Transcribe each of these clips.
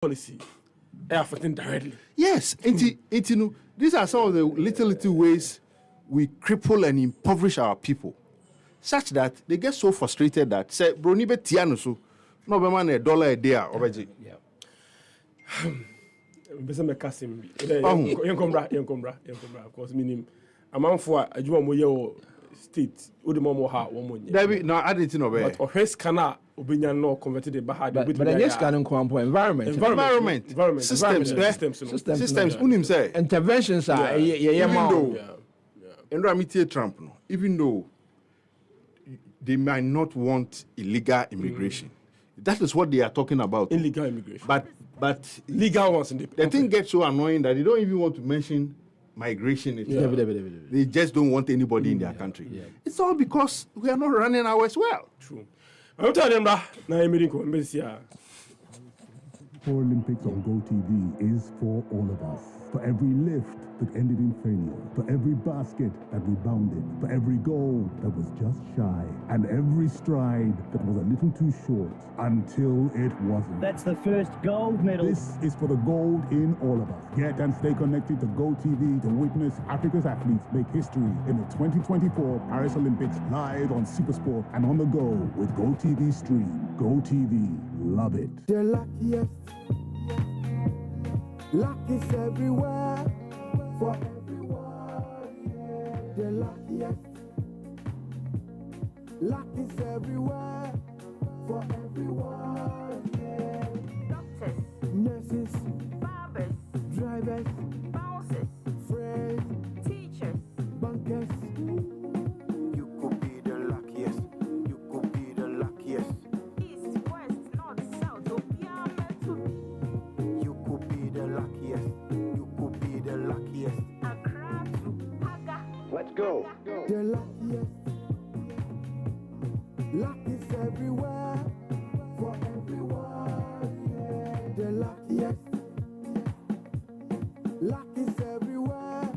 policy affecting directly. Yes, these are some of the little ways we cripple and impoverish our people, such that they get so frustrated that say, "Broni be tiano so, no be man $1 a day already." Yeah. Bese me kasim. Yenkombra. Because meaning amanfo adwuma mo ye o state wo de mo ha wo mo nye. David, no, I didn't know. But ohwes kana obenya no converted the bahad. But the next canon environment. Systems. Unim say interventions are Trump, no, even though they might not want illegal immigration. That is what they are talking about. Illegal immigration. But legal ones in the thing gets so annoying that they don't even want to mention migration itself. They just don't want anybody in their country. Yeah. It's all because we are not running ours well. True. I'm telling them that Olympics on GoTV is for all of us. For every lift that ended in failure, for every basket that rebounded, for every goal that was just shy, and every stride that was a little too short until it wasn't. That's the first gold medal. This is for the gold in all of us. Get and stay connected to GoTV to witness Africa's athletes make history in the 2024 Paris Olympics live on Supersport and on the go with GoTV Stream. GoTV, love it. The luckiest. Luck is everywhere for everyone. Yeah. The luckiest. Luck is everywhere for everyone. Yeah. Doctors, nurses, barbers, drivers, bouncers, friends, teachers, bankers. You could be the luckiest. You could be the luckiest. east, west, north, south, Obiama to You could be the luckiest. You could be the luckiest. Accra to Haga. Let's go. The luckiest. Luck is everywhere for everyone. Yeah. The luckiest. Luck is everywhere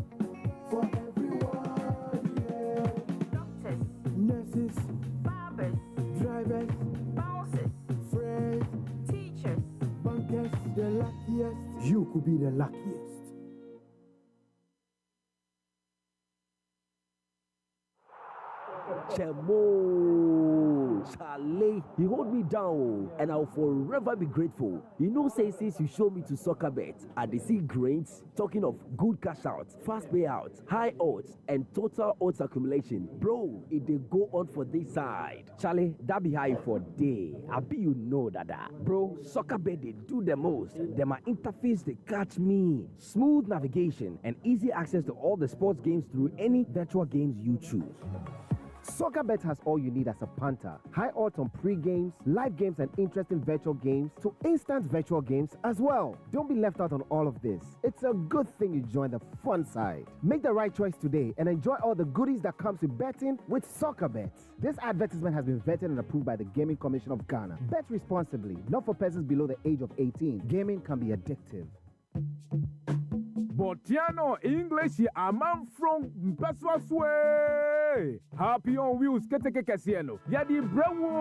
for everyone. Yeah. Doctors, Nurses, barbers, drivers, bouncers, friends, teachers. bankers. The luckiest. You could be the luckiest. Chemo, Charlie, he hold me down, and I'll forever be grateful. You know, say since you show me to soccer bet, I dey see grains. Talking of good cash out, fast payouts, high odds, and total odds accumulation, bro, it dey go on for this side. Charlie, that be high for day. I be you know that, bro. Soccer bet they do the most. Them my interface they catch me. Smooth navigation and easy access to all the sports games through any virtual games you choose. SoccerBet has all you need as a punter. High odds on pre-games, live games, and interesting virtual games to instant virtual games as well. Don't be left out on all of this. It's a good thing you joined the fun side. Make the right choice today and enjoy all the goodies that comes with betting with SoccerBet. This advertisement has been vetted and approved by the Gaming Commission of Ghana. Bet responsibly, not for persons below the age of 18. Gaming can be addictive. Botiano English amam from Peswa Sway. Happy on wheels keteke kesieno. Yadi brewo.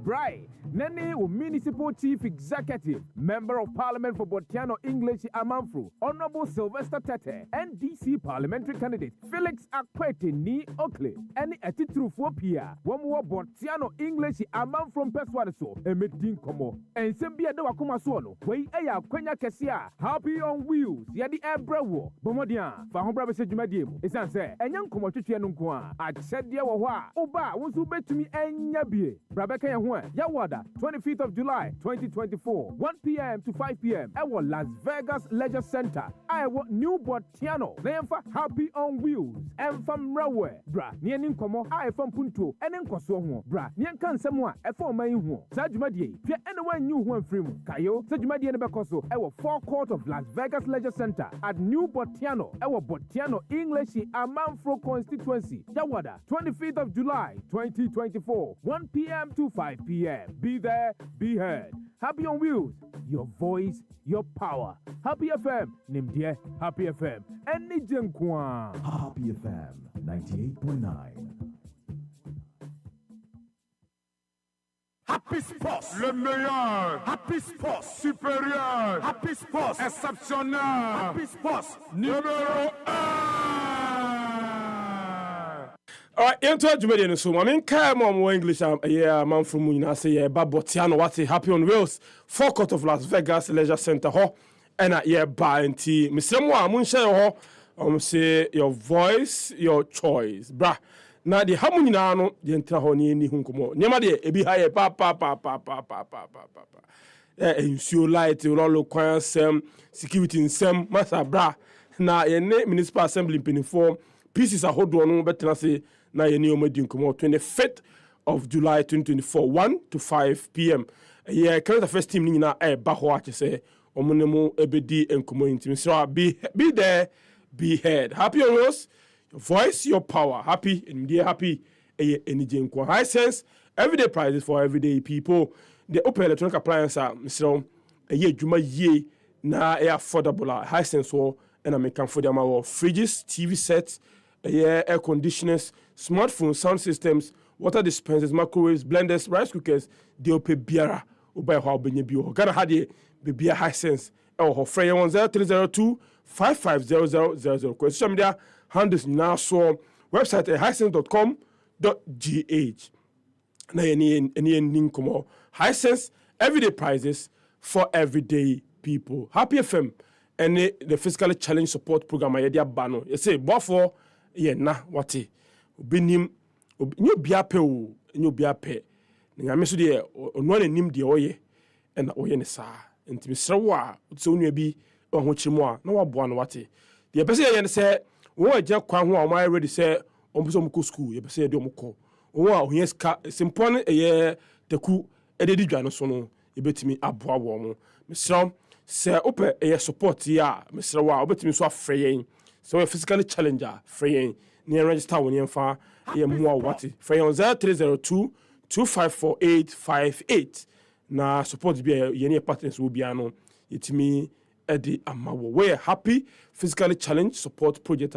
Bright. Nene Municipal Chief Executive, Member of Parliament for Botiano English Amanfro, Honorable Sylvester Tete, NDC Parliamentary Candidate Felix Akwete Ni Oakley, any Etitrufo Pia, Wamwa Botiano English Amanfro Peswanaso, Emedin Komo, and Sembia de Wakuma Suono, Way Aya Quenya Kesia, Happy on Wheels, Yadi Ebrewo, Bomodia, Fahombra Sejumadim, Esanse, and Young Komochianunkwa, I said Yawa, Oba, wants to bet to me and Yabi, Brabeka Yahua, Yawada. 25th of July, 2024, 1 p.m. to 5 p.m. at Las Vegas Leisure Center. I want New Botiano. Nemfa Happy on Wheels. And from Railway. Bra, Nianin Komo, I from Punto, and then Koso. Bra, Nian can someone, a former in Sajumadi, Pia anyone new one free. Kayo, Sajumadi and Bacoso, our forecourt of Las Vegas Leisure Center at New Botiano, our Botiano English Amanfro constituency. Yawada, 25th of July, 2024, 1 p.m. to 5 p.m. Be there, be heard. Happy on Wheels, your voice, your power. Happy FM, Nimdie, Happy FM, and Nijenkwa. Happy FM 98.9. Happy Sports. Le meilleur. Happy Sports. Supérieur. Happy Sports. Exceptionnel. Happy Sports. Numéro 1. All right, into a Jumedian so I mean more English man from Munina say Botiano what's happy on wheels forecourt of Las Vegas Leisure Center ho and by and tea Mr. Moa Munshare ho say your voice your choice bra na the hamunina no the entra ho ni hunkumo nyama de ebi ha ye pa ensure light rolo kwan sem security nsem masa bra na ye ne municipal assembly pinifo pieces ahodo no betena say na ye ni omadi nkomo 25th of July 2024 1 to 5 p.m. Yeah, current first team ni na ba ho ache say omonemu ebedi nkomo intim so be there be heard. Happy on us, your voice, your power. Happy and dear happy energy nko. High sense, everyday prizes for everyday people. The open electronic appliance Mr. Juma ye na affordable. High sense so and I make for them our fridges, TV sets, air conditioners, smartphones, sound systems, water dispensers, microwaves, blenders, rice cookers, they open biara. Ubai how benye bio. Gana hadi be high sense. Oh, Freya 10302 550000. Social media handles now so website at highsense.com.gh. Na any ninkomo. Hisense everyday prizes for everyday people. Happy FM and the physically challenged support program I dia bano. You say before na wati. Obinim nyo biape o nyo biape. Na me so de ono anim de oye na oye ne saa. Ntimi srewo a so nua bi ho chimo a na waboa no wate de pese ye ne se wo agya kwan ho a my ready se ompuso mko school ye pese de omko wo a ohia ska simpon ye taku ededi dwa no so no ye betimi aboa wo mo mesra se ope ye support ya mesra wa obetimi so afre yen so we physically challenger free yen ne register won yen fa ye mo a wate free yen 0302 254858 na support bi ye ne partners wo bia no yetimi edi amawo we happy physically challenged support project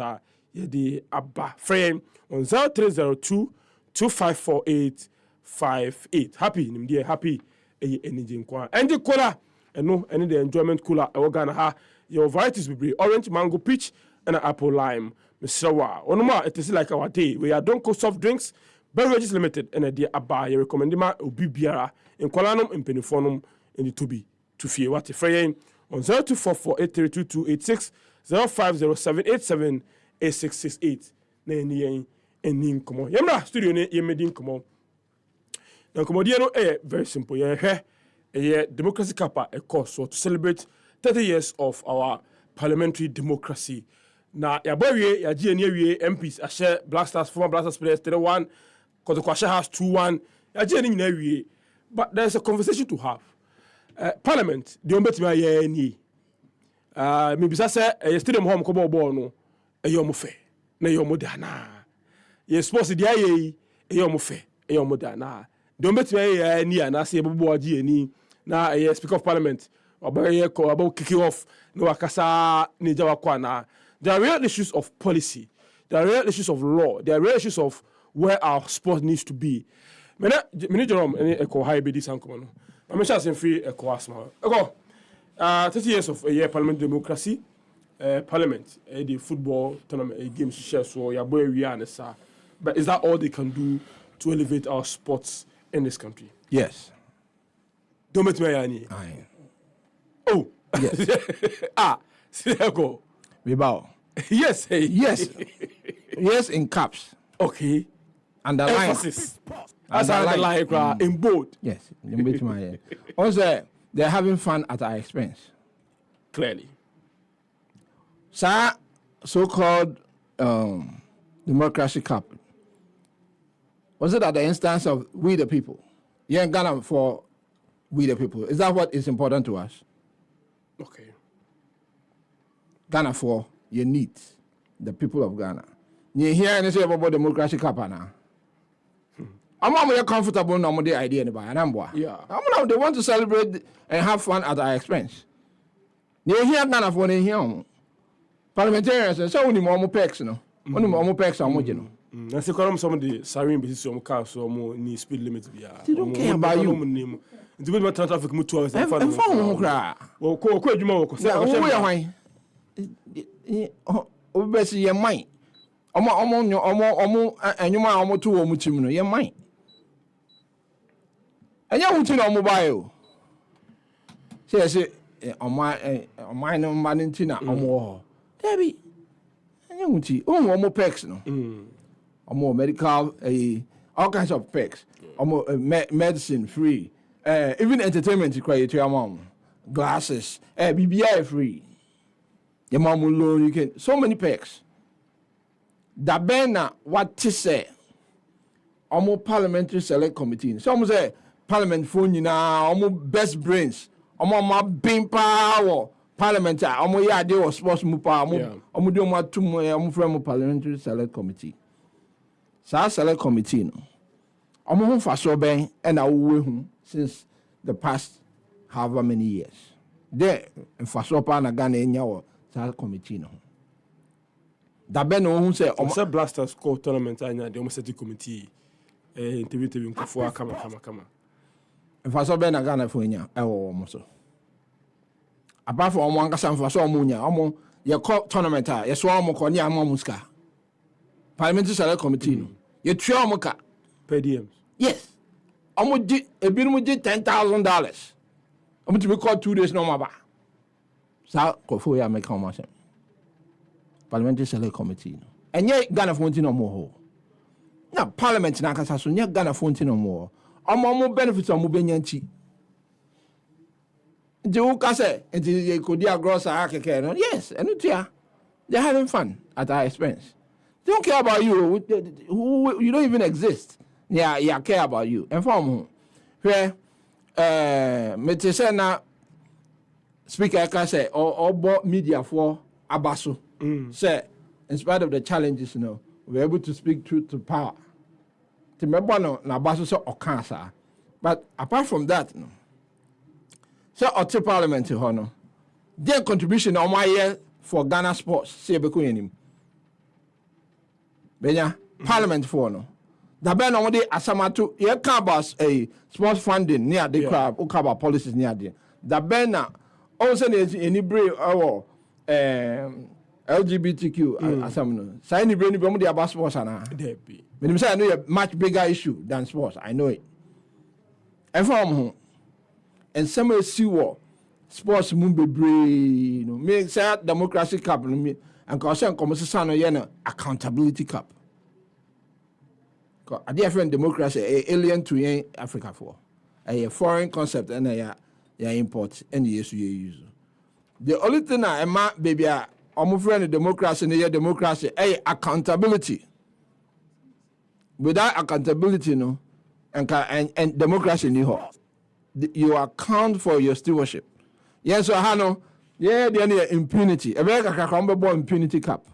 yedi abba frame on 0302 254858 happy nimdie happy energy nkwa endi cola eno eni the enjoyment cooler e Ghana ha your varieties be orange mango peach and apple lime misrawa onuma it is like our day we are donko soft drinks beverages limited and the abba you recommend ma obi biara in kwalanum impenifonum in the to be to fie what frame on 0244832286 0507878668 na eni nkomo yemra studio ne yemedi nkomo na nkomo die no very simple ye democracy kappa a course so to celebrate 30 years of our parliamentary democracy na ya bowie ya gie ne awie MPs ahye Black Stars former Black Stars players 3-1 Kotokwashe has 2-1 ya gie ne nyina awie but there's a conversation to have. Parliament the ombetimi aye ni me bisa se stadium home ko ball no eyo fe na eyo modana ye sports dia ye eyo fe eyo modana the ombetimi aye ni ana se bobo agi ani na speaker of parliament obaye ko about kicking off no akasa ni jawa kwa na there are real issues of policy, there are real issues of law, there are real issues of where our sport needs to be. Me Jerome any eko high be this ankomo no I'm sure I'm free a course now. 30 years of parliament democracy, parliament, the football tournament games share so your boy we are sir. But is that all they can do to elevate our sports in this country? Yes. Don't make me any. Aye. Oh. Yes. See there go. We bow. Yes. Hey. Yes. Yes in caps. Okay. Underline. Emphasis. As I like in bold. Yes. Also, they're having fun at our expense. Clearly. Sir, so-called democracy cup. Was it at the instance of we the people? You're in Ghana for we the people. Is that what is important to us? Okay. Ghana for your needs, the people of Ghana. You hear anything about democracy cup now? I'm not comfortable no more the idea about yeah. They want to celebrate and have fun at our expense. You hear Ghana for in here. Parliamentarians and so many more pecs, no. Only more pecs are more, you know. Na se kwa some the siren be some car so mo ni speed limit bia. They don't care about you. Nti be traffic mu 2 hours And phone cry. Wo ko adwuma wo ko se Who ya hwan? Obesi ye man. Omo enyuma a omo to wo mu tim no ye man. Anya hu ti na omo buy o. Say omo no man ti na omo ho. Debi. Anya hu ti. Omo perks no. Omo medical all kinds of perks. Omo medicine free. Even entertainment cry to your mom. Glasses. BBI free. Your mom will loan you can so many perks. Da bena what to say. Omo parliamentary select committee. Some say parliament phone you now, omo best brains. Omo ma bin power parliament. Omo ya de was sports mu pa omo do ma tum omo from parliamentary select committee. Sa select committee no. Omo ho fa so ben e na wo hu since the past however many years. There fa so pa na Ghana enya wo sa committee no. Da ben no hu say omo Blasters score tournament anya de omo set committee interview nkofo kama. Fa so ben na Ghana fo enya e wo omo so. Apart from omo ankasa fa so omo nya omo ye call tournament ye so omo ko nya omo muska. Parliamentary select committee no. Ye tua omo ka per diem. Yes. Omo di ebinu di $10,000. Omo to be called 2 days no maba. Sa kofo ya make omo say. Parliamentary select committee no. Enye Ghana fo nti no mo ho. Na parliament na kasa so nye Ghana fo nti no mo. Omo benefits omo benya nchi. Nti wo ka say nti ye kodi agro sa akeke no. Yes, enu tia. They're having fun at our expense. They don't care about you. You don't even exist. Yeah, care about you. And from where me say na speaker can say or media for abaso. Say in spite of the challenges, we're able to speak truth to power. To remember no na abaso so okansa. But apart from that, say Ote Parliament no. Their contribution on my year for Ghana sports. Say beku yenim. Benya Parliament for no. Da ben no de asamatu ye ka about sports funding near the crowd o ka about policies near there. Da ben na o say any brave or LGBTQ asam no. Say any brave ni be mo de about sports ana. There be. Me say I know a much bigger issue than sports. I know it. And from home and some see what sports mun bebre me say democracy cup no me and cause say come say no ye no accountability cup. A different democracy, alien to Africa for a foreign concept, and ya import and yes, you use. The only thing I am, baby, I'm friend democracy, and democracy, accountability. Without accountability, and democracy, you account for your stewardship. Yes, so Hano, yeah, there impunity. A very comparable impunity cap.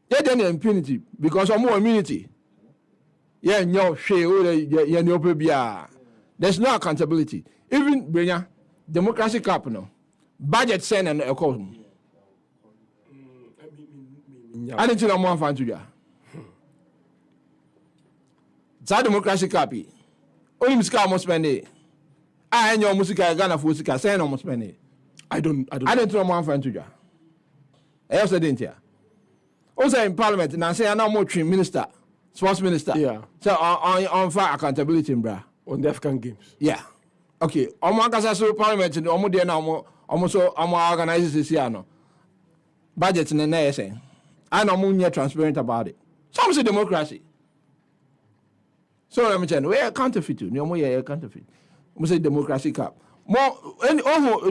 Yeah, there impunity because of more immunity. Yeah, no share. There's no accountability. Even Brenya, democracy cap no. Budget send and a call. I didn't know more fan to ya. That democracy copy. Only Miska almost spend it. I know Musika Ghana for Sika, send almost spend it. I don't know more fan to ya. I also didn't ya. Also in Parliament, and I say I know more minister. Sports minister. Yeah. So on fire accountability, bra. On the African Games. Yeah. Okay. Omo akasa so parliament no omo de na omo so omo organize this year no. Budget na na say. I know omo transparent about it. Some say democracy. So let me tell you, we are counterfeit. No omo ye counterfeit. Omo say democracy cap. More any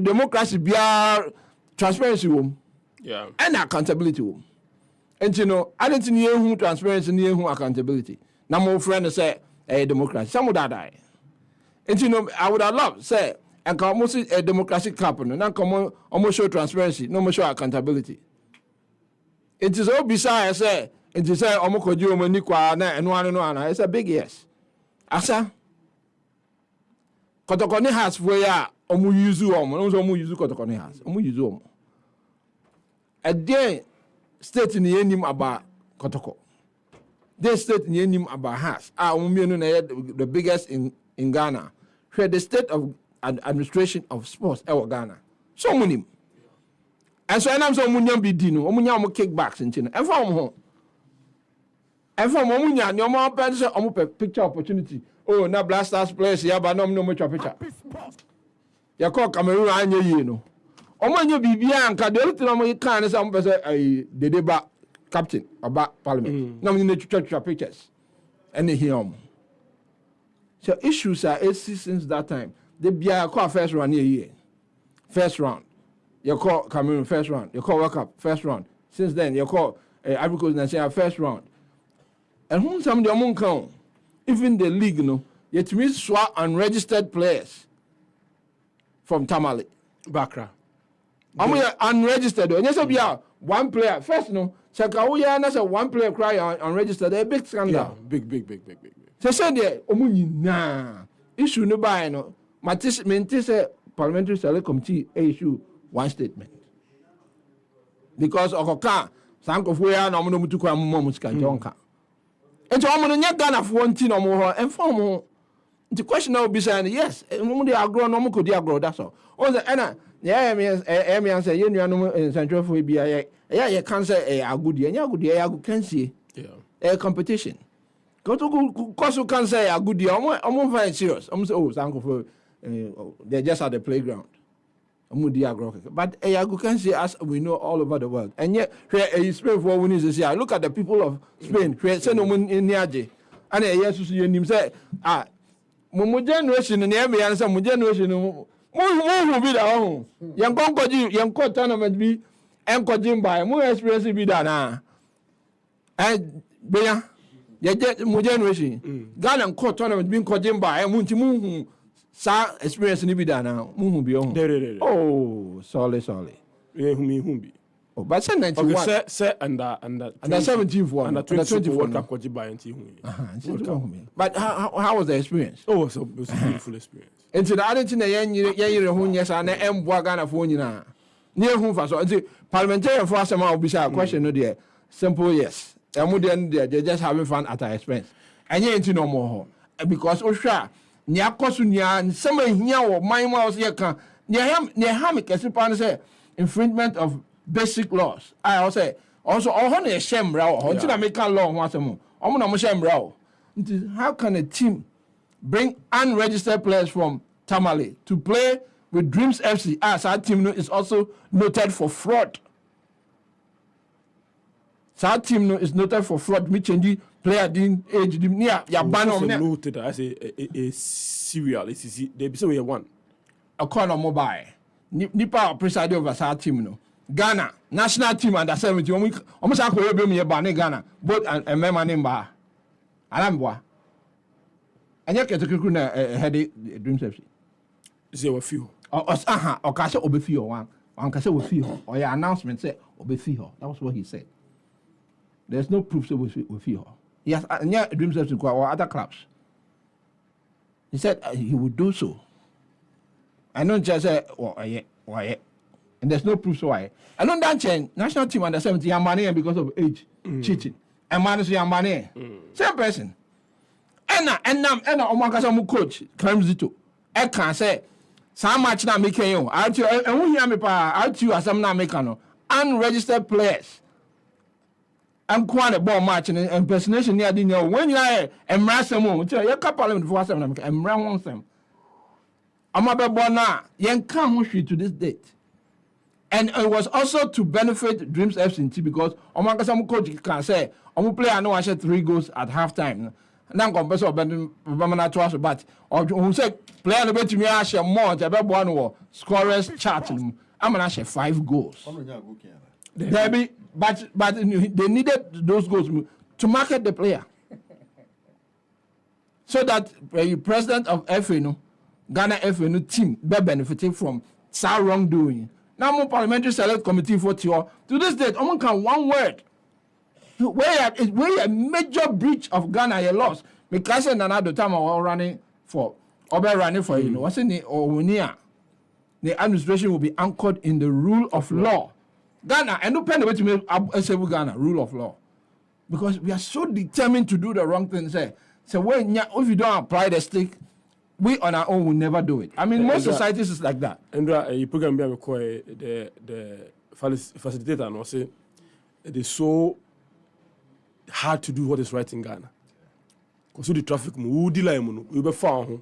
democracy bia transparency wom. Yeah. And accountability wom. And I didn't know who transparency and who accountability. Now my friend say democracy. Some would die. And I would have loved say and come almost a democratic company. Now come almost show transparency, no more show accountability. It is all beside say it is almost could you and one. It's a big yes. Asa Kotokoni has for ya omu yuzu omu yuzu Kotokoni has. Omu yuzu omu. A day state in the name about Kotoko. this state in Yenim Abahas, the biggest in Ghana, where the state of administration of sports, Ghana. So many. And so I'm so munyam be dino, omunya kickbacks in China. And from home. And from omunya, no more picture opportunity. Oh, na Blasters players, yeah, but no much picture. You call Cameroon, I know. Omunya Bibian, Cadel, no kind of some person, the deba captain about parliament. No, in the church pictures. And they hear them. So issues are since that time. They be a call first round year. First round. You call Cameroon first round. You call World Cup first round. Since then, you call Ivory Coast Nigeria first round. And who some of the among count, even the league, you know, yet we swap unregistered players from Tamale. Bakra. I'm unregistered. And yes, be one player first, no. Sakauya and that's a one player cry unregistered. A big scandal. Yeah, big. So said there, nah. Issue no buy no. Matis parliamentary select committee issue one statement. Because Okoka, Sankofuya, no one to come Momuskanjonka. And so I'm going to Ghana for 1 thing or more and form. The question now will be saying, yes, and they are grown, no could grow, that's all. Oh, the Anna, yeah, say, you know, in Central for BIA, you can't say a good year, you can see a competition. Go to Kosu can say a good year, I'm very serious. I'm so, Sanko, they're just at the playground. But you can see as we know all over the world. And yet, here Spain for winning this year. Look at the people of Spain. Here, send them in Niaje. And yes, you say, my generation and every answer, my generation, more be the home. Young Concord, young court tournament be, and Kojim by more experience be done. And Bea, you get my generation. Ghana and court tournament being Kojim by, and Muntimu. Sa experience ni bida na muhu bi on. Oh, sorry. Yeah, humbi. Oh, but say 91. Okay, say under 17 for under 24 World Cup kwaji buy anti hu. But how was the experience? Oh, it was a beautiful experience. Into the other thing yan hu nyesa na emboa Ghana for nyina. Near hu fa so. Into parliamentarian for asema obisa question no there. Simple yes. Emu there they just having fun at our expense. And you into no more because Osha nya kosu nya some here or my mouse here can nya me kesi pan say infringement of basic laws. I also all a shame bro until I make a law once more. I'm not shame bro. How can a team bring unregistered players from Tamale to play with Dreams FC as our team is also noted for fraud? So our team is noted for fraud. Me change player din age near ya ban on noted as a serial. They be so we one. A corner mobile. Nipa preside over our team no. Ghana national team under 17. Almost I could be me ban Ghana. Both and member name ba. Alambwa. And you get to crew na head Dreams FC. There were few. Or kase obefi one. One kase obefi ho. Or your announcement say obefi ho. That was what he said. There's no proof so obefi ho. Yes, and yeah, Dreams FC or other clubs. He said he would do so. I don't just say, why? And there's no proof so why. I don't that change. National team under 17 are money because of age cheating. And manage your money. Same person. And Omakasa coach claims it to. I can say, some match not making you. I'll tell you, and we hear me pa, I'll tell you as I'm not making unregistered players. I'm quite a ball match and impersonation near the when you are and Rassamo, tell your couple for some and round them. I'm a born now, young come to this date. And it was also to benefit Dreams FC because Omakasam coach can say, I'm play I know I said 3 goals at halftime. Now compared to Bamana twice, but or who said play a bit to me, I share more, the one war scorers chart. I'm gonna share 5 goals. Debbie, but they needed those goals to market the player. So that president of FA, Ghana FA team, be benefiting from some wrongdoing. Now, more parliamentary select committee for to this date, almost can one word. Where a major breach of Ghana a loss. Because another time I was running for what's in the or the administration will be anchored in the rule of law. Ghana, and no pen to make Ghana, rule of law. because we are so determined to do the wrong thing. Say, so if you don't apply the stick, we on our own will never do it. I mean, most societies is like that. And the program be the facilitator and say it is so hard to do what is right in Ghana. Because the traffic we be found.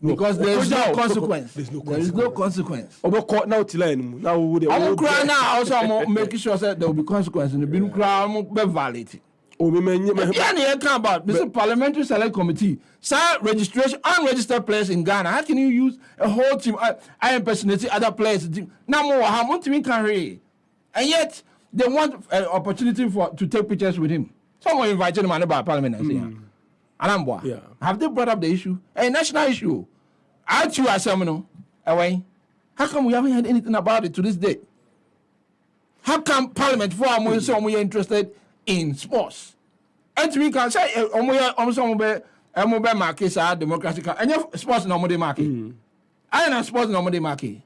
Because there is no consequence. There is no consequence. Now I'm crying now. Also, I'm making sure that there will be consequence. And the bin cry, I'm be violated. Yeah, about this parliamentary select committee. Sir, registration, unregistered players in Ghana. How can you use a whole team? I impersonate other players. Now more, how much we can read, and yet they want an opportunity to take pictures with him. Someone invited him about parliament and say, "Anambwa, yeah. Have they brought up the issue? A national issue? Aren't you a seminal away? How come we haven't heard anything about it to this day? How come Parliament for we are interested in sports? And we can say, market democratic and sports normally market. I am sports normally market.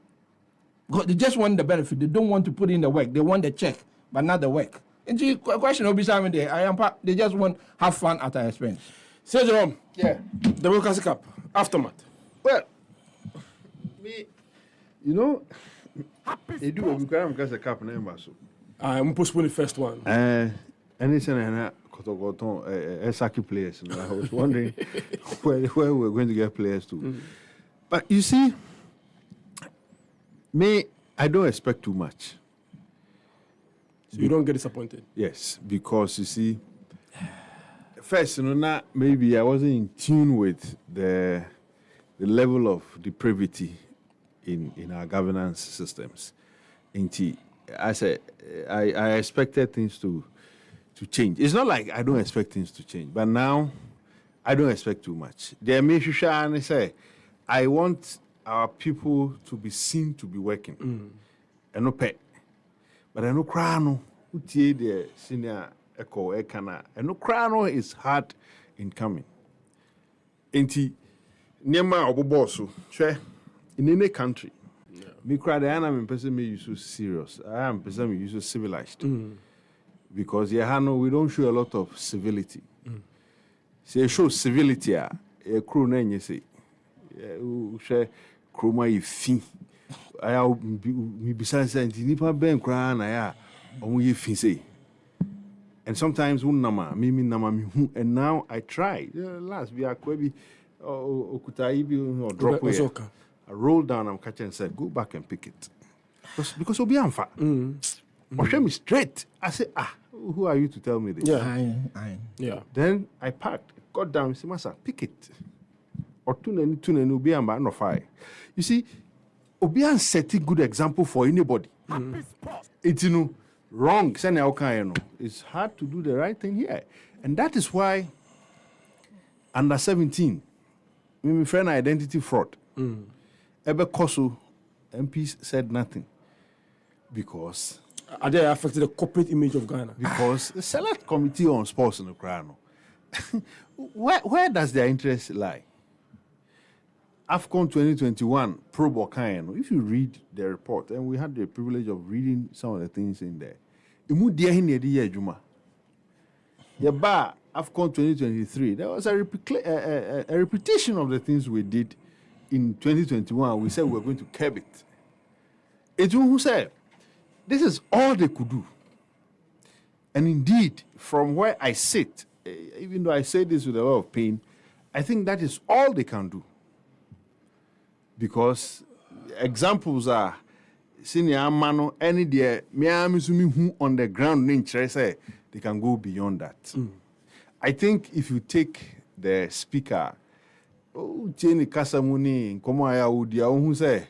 They just want the benefit. They don't want to put in the work. They want the check, but not the work. And the question will be something there. They just want to have fun at our expense. Say Jerome, Yeah. Democracy Cup, aftermath. Well, me, you know, they do because the cup name so. I'm postponing the first one. Anything and Saki players. I was wondering where we're going to get players to. But you see, me, I don't expect too much. So you don't get disappointed. Yes, because you see, first, maybe I wasn't in tune with the level of depravity in our governance systems. I said I expected things to change. It's not like I don't expect things to change, but now I don't expect too much. There may say I want our people to be seen to be working. And no pay. But I know crano utie the senior echo ekana. And no crano is hard in coming. Enti Nema obobosu, in any country, me cry the anam person me you so serious. I am person me you so civilized. Because we don't show a lot of civility. Say show civility a crew name you say. Share crew my fin. I me besides nipa ben cry na ya omo ye fin say. And sometimes nama me and now I try. Last we are quite drop away. I roll down and catch and said, go back and pick it. Because Obi Amfa. Show me straight. I say, who are you to tell me this? Yeah. Then I packed, got down, say, Masa, pick it. Or tune Obi Amba no fire. You see, Obi An set a good example for anybody. It's wrong. It's hard to do the right thing here. And that is why under 17, my friend identity fraud. Ebe Kosu, MPs said nothing. Because Are they affected the corporate image of Ghana? Because the select committee on sports in the Crown, where does their interest lie? AFCON 2021, Pro Bokano, if you read the report, and we had the privilege of reading some of the things in there, AFCON 2023, there was a repetition of the things we did in 2021. We said we were going to curb it. It's who said, this is all they could do. And indeed, from where I sit, even though I say this with a lot of pain, I think that is all they can do. Because examples are, senior mano, any day, who on the ground, they can go beyond that. I think if you take the speaker, Jenny Kasamuni, who say,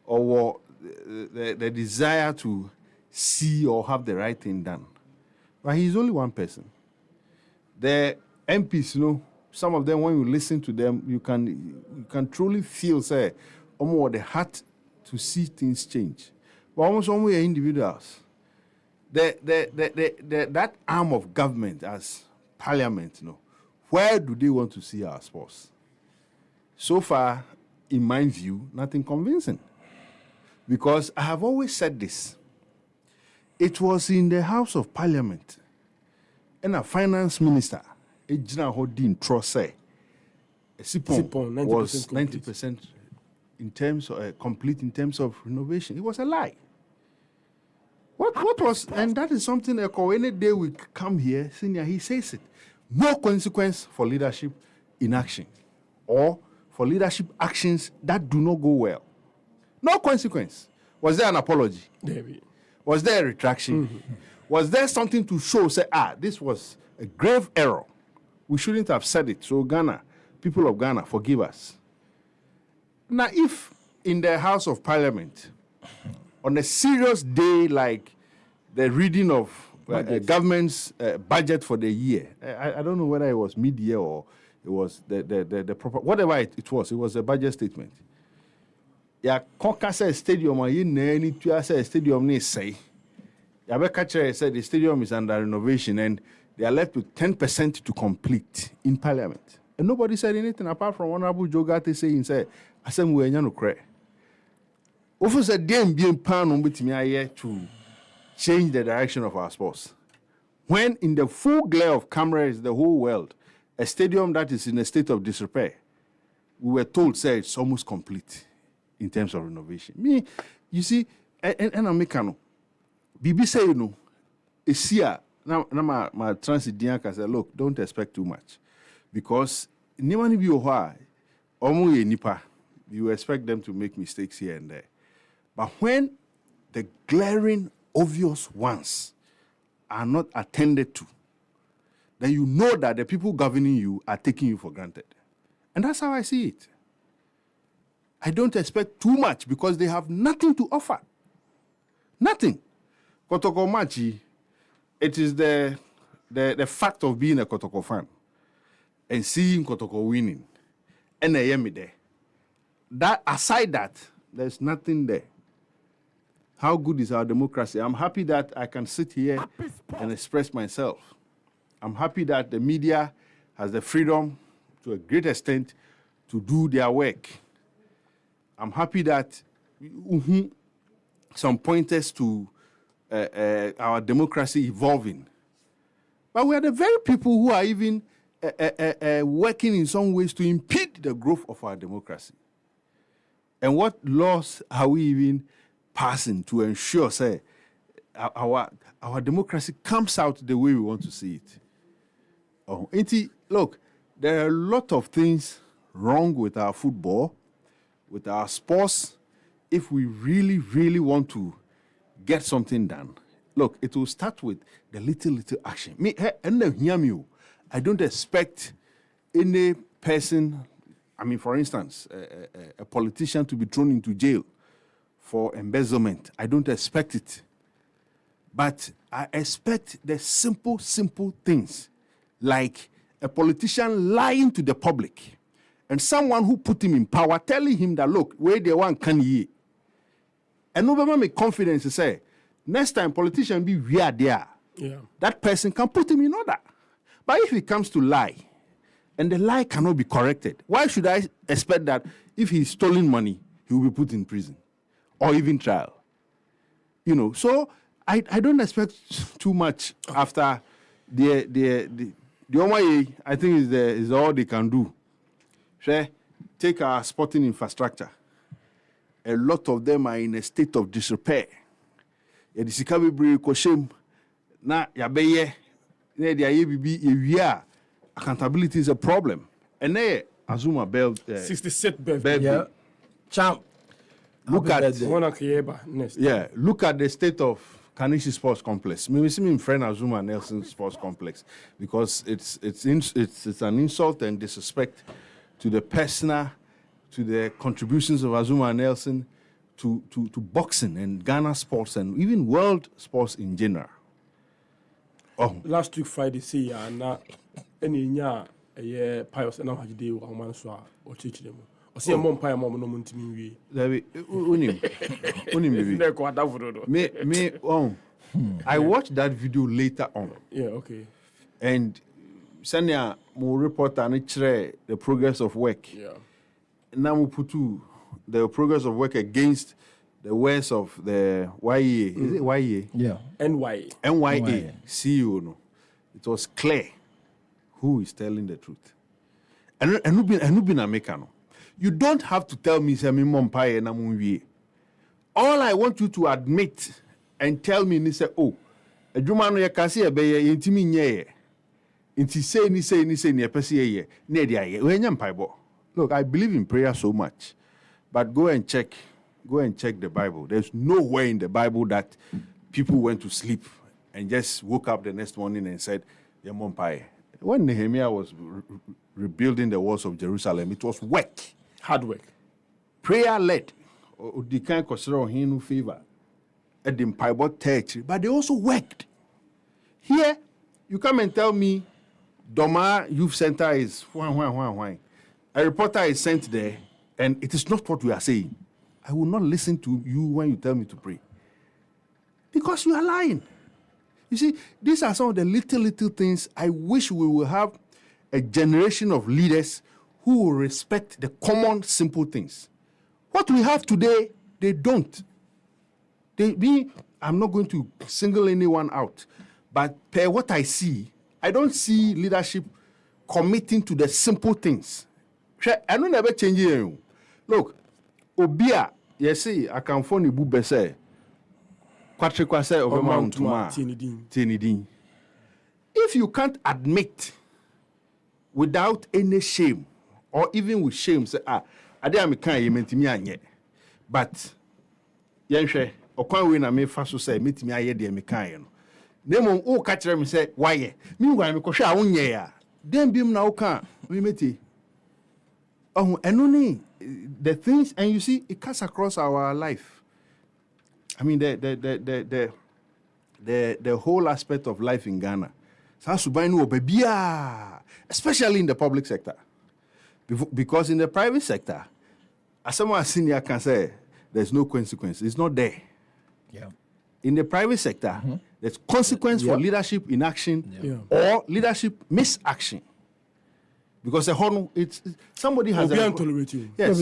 or the desire to see or have the right thing done. But he's only one person. The MPs, some of them, when you listen to them, you can truly feel, say, almost the heart to see things change. But almost all we are individuals. That arm of government as parliament, where do they want to see our sports? So far, in my view, nothing convincing. Because I have always said this. It was in the House of Parliament and a finance minister egyina hɔ di ntro say Sipon Sipon, 90% was complete. 90% in terms of complete in terms of renovation. It was a lie. What was, and that is something that any day we come here, senior, he says it. No consequence for leadership inaction or for leadership actions that do not go well. No consequence. Was there an apology? David. Was there a retraction? Was there something to show, say, this was a grave error. We shouldn't have said it. So Ghana, people of Ghana, forgive us. Now, if in the House of Parliament, on a serious day like the reading of government's budget for the year, I don't know whether it was mid-year or it was the proper, whatever it was a budget statement. Ya Konka said stadium or you need to say stadium needs say. Yabeka said the stadium is under renovation and they are left with 10% to complete in Parliament. And nobody said anything apart from Honorable Jogate saying, say, I said, we are not cry. Often said, damn, being pan on with me to change the direction of our sports. When in the full glare of cameras, the whole world, a stadium that is in a state of disrepair, we were told, say, it's almost complete in terms of renovation. Me, you see, and I'm making Bibi say, you know, it's here. Now my transit Dianka said, look, don't expect too much. Because Nimani Bioha, Omo Nipa, you expect them to make mistakes here and there. But when the glaring, obvious ones are not attended to, then you know that the people governing you are taking you for granted. And that's how I see it. I don't expect too much because they have nothing to offer. Nothing. Kotoko Machi, it is the fact of being a Kotoko fan and seeing Kotoko winning. And I am there. That aside that, there's nothing there. How good is our democracy? I'm happy that I can sit here and express myself. I'm happy that the media has the freedom to a great extent to do their work. I'm happy that some pointers to our democracy evolving. But we are the very people who are even working in some ways to impede the growth of our democracy. And what laws are we even passing to ensure, say, our democracy comes out the way we want to see it? Oh, look, there are a lot of things wrong with our football, with our sports, if we really, really want to get something done. Look, it will start with the little action. I don't expect any person, for instance, a politician to be thrown into jail for embezzlement. I don't expect it. But I expect the simple things, like a politician lying to the public and someone who put him in power telling him that, look, where they want can ye. And nobody make confidence to say, next time politician be where they are, that person can put him in order. But if it comes to lie, and the lie cannot be corrected, why should I expect that if he's stolen money, he will be put in prison or even trial? You know, so I don't expect too much after the OMA, I think is all they can do. Take our sporting infrastructure. A lot of them are in a state of disrepair. Accountability is a problem. And there, Azuma Bell, 67th birthday. Yeah. Champ. Look at the state of Kanishi Sports Complex. Maybe see me in friend Azuma Nelson Sports Complex because it's an insult and disrespect to the personal, to the contributions of Azuma Nelson to boxing and Ghana sports and even world sports in general. Oh, last week Friday, say na any nya pious and how you or man so or teach them. Or see a mom pie mom no muntimi I watched that video later on. Yeah, okay. And Sanya mo report and the progress of work. Yeah. Now we put the progress of work against the words of the YEA. Is it YEA? Yeah. NYA. NYA CEO no. it was clear who is telling the truth. And who been American. You don't have to tell me, say, me mom pie na munwie. All I want you to admit and tell me, ni say, oh, adwuma no ye kase e be ye ntimi nye ye. Nti say ni epese ye na dia ye. We nya mpaibo. Look, I believe in prayer so much. But go and check the Bible. There's nowhere in the Bible that people went to sleep and just woke up the next morning and said, "Ye mom pie." When Nehemiah was rebuilding the walls of Jerusalem, it was work. Hard work. Prayer led. The kind of him favor. At the Bible church, but they also worked. Here, you come and tell me Doma Youth Center is why. A reporter is sent there, and it is not what we are saying. I will not listen to you when you tell me to pray. Because you are lying. You see, these are some of the little things I wish we will have a generation of leaders who will respect the common, simple things. What we have today, they don't. I'm not going to single anyone out, but per what I see, I don't see leadership committing to the simple things. I don't ever change it. Look, Obia, you see, I can phone you bese. Kwatrikwase Obama Untuma Tienidin. If you can't admit without any shame, or even with shame, say, I am a kind of mentimi anye. But, Yanshe, Okwan we na me faso say, metimi aye de me kind. Nemo, o catch them say, why? Meanwhile, me kosha unye ya. Then bim na okan, we meti. Oh, and only the things, and you see, it cuts across our life. I mean, the whole aspect of life in Ghana. Especially in the public sector. Because in the private sector, as someone senior can say, there's no consequence. It's not there. Yeah. In the private sector, there's consequence for leadership inaction or leadership misaction. Because somebody has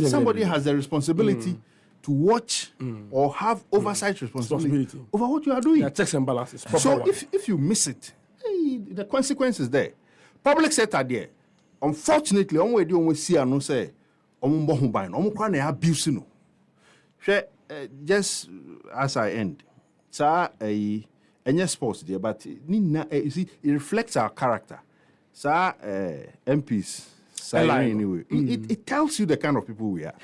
somebody has the responsibility to watch or have oversight responsibility over what you are doing. Checks and balances. So if you miss it, the consequence is there. Public sector there. Unfortunately, we don't see and say, abuse no. Just as I end, any sports there, but you see, it reflects our character. MPs, anyway. It tells you the kind of people we are.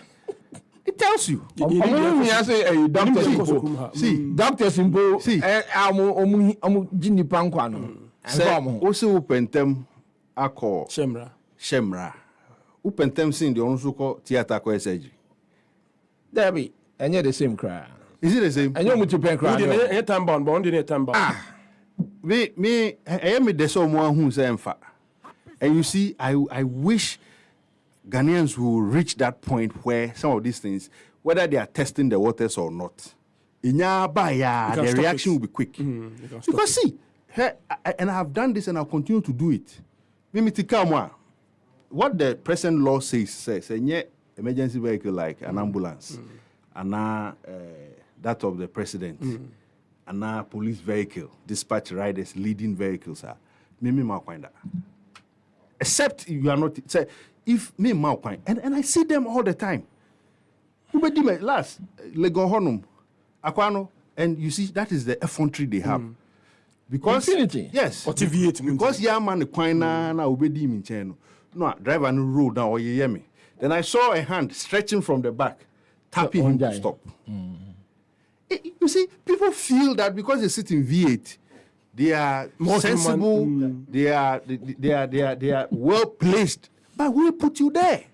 It tells you. See, Doctor Simple, see, Jini Panquano. Also, Pentem, Ako, Shemra. Upentem sin the Onsuko theatre surgery. Debbie, and you're the same cry. Is it the same? And you're with your pen cry. Me, I am the someone who's empha. And you see, I wish Ghanaians will reach that point where some of these things, whether they are testing the waters or not, the reaction will be quick. Because see, and I have done this and I'll continue to do it. What the present law says emergency vehicle like an ambulance, and that of the president, and police vehicle, dispatch riders, leading vehicles are except you are not say if me Maukwine, and I see them all the time. Last Legon Aquano, and you see that is the effrontery they have. Because Infinity. Yes, because man the quine na obedi in channel. No, driver no road down or ye me. Then I saw a hand stretching from the back, tapping him to stop. You see, people feel that because they sit in V8, they are more sensible, they are well placed. But we put you there.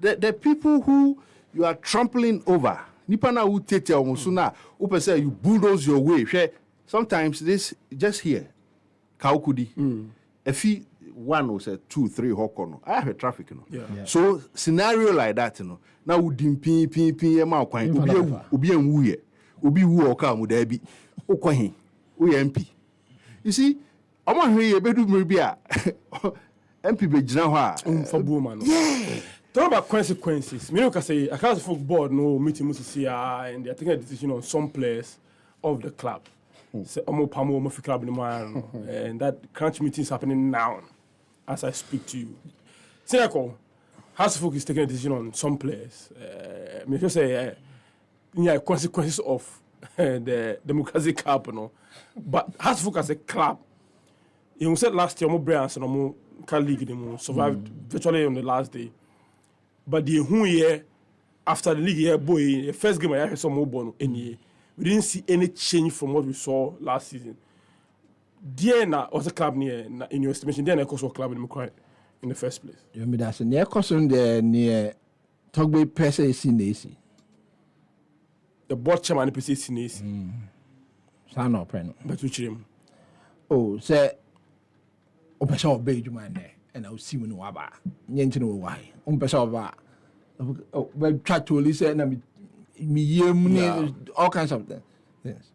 The people who you are trampling over, Nipana who take your musuna, who say you bulldoze your way. Sometimes this just here, Kaukudi, if he 1 or say 2, 3 hokono. I have a traffic, So scenario like that, now would pin ubi and wuye, ubi woo or come with Debbie, Okwahi, we MP. You see, I want to hear a bedroom maybe MP Bejana for Bowman. Yeah. Talk about consequences. Me can say I can't folk board no meeting Musisia and they are taking a decision on some players of the club. So almost Pamo almost club in and that crunch meeting is happening now as I speak to you. Seneco, Hasselhoff is taking a decision on some players. Me just say consequences of the Democracy Cup, you know. But Hasselhoff as a club, you said last year, Brian and Mo league they survived virtually on the last day. But the whole year after the league year, boy, the first game I had some more born in year. We didn't see any change from what we saw last season. Diana was a club near in your estimation. Diana was a club in the first place. You mean that's near custom there near Togbe Pesa is in AC. The board chairman is in AC. Son of Pen. But which him? Oh, say, Opesa obey you man there, and I'll see when you are back. Yentin why. Umpesa back. Oh, well, try to listen and me all kinds of things. Yes.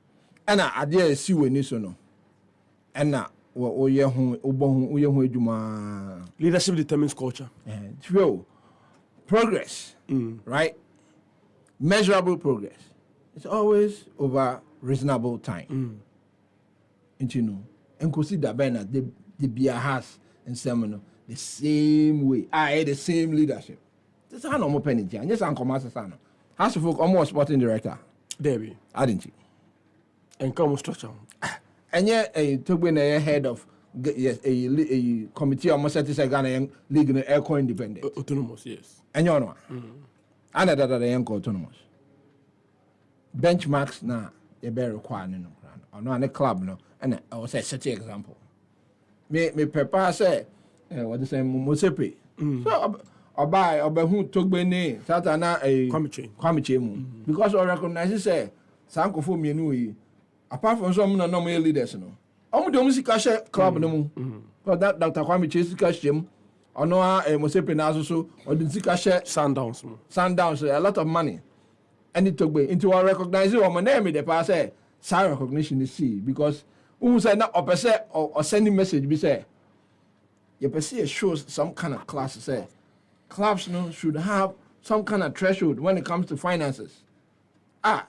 And I dare see when you know. And now, what you home, Leadership determines culture. True. Progress, right? Measurable progress. It's always over reasonable time. And you know, and consider Bernard, the beer has and Seminole the same way. I had the same leadership. That's how no penny. And yes, Uncle Master Sano. Has to folk almost sporting director. Debbie. I didn't. And come structure. And yet, a Togwin head of a committee almost at the Ghana League in the Airco Independent. Autonomous, yes. And you know, and that the young autonomous. Benchmarks now, they bear requiring or no, and a club, no, and I was a such example. Me papa say, what the same Mosepe. So, or by who took Bene, Satana a Kwame because I recognize say, Sanko for me knew apart from some normal leaders, no. Only the music club no more. Because that Dr. Kwame Chase cash him, or no, a Mosepe Nazo, or the Zika Sundowns, a lot of money. And it took me into our recognizing or my name, the pass say, sign recognition is see, because who said not or sending message be say, you perceive shows some kind of class say. Clubs should have some kind of threshold when it comes to finances. And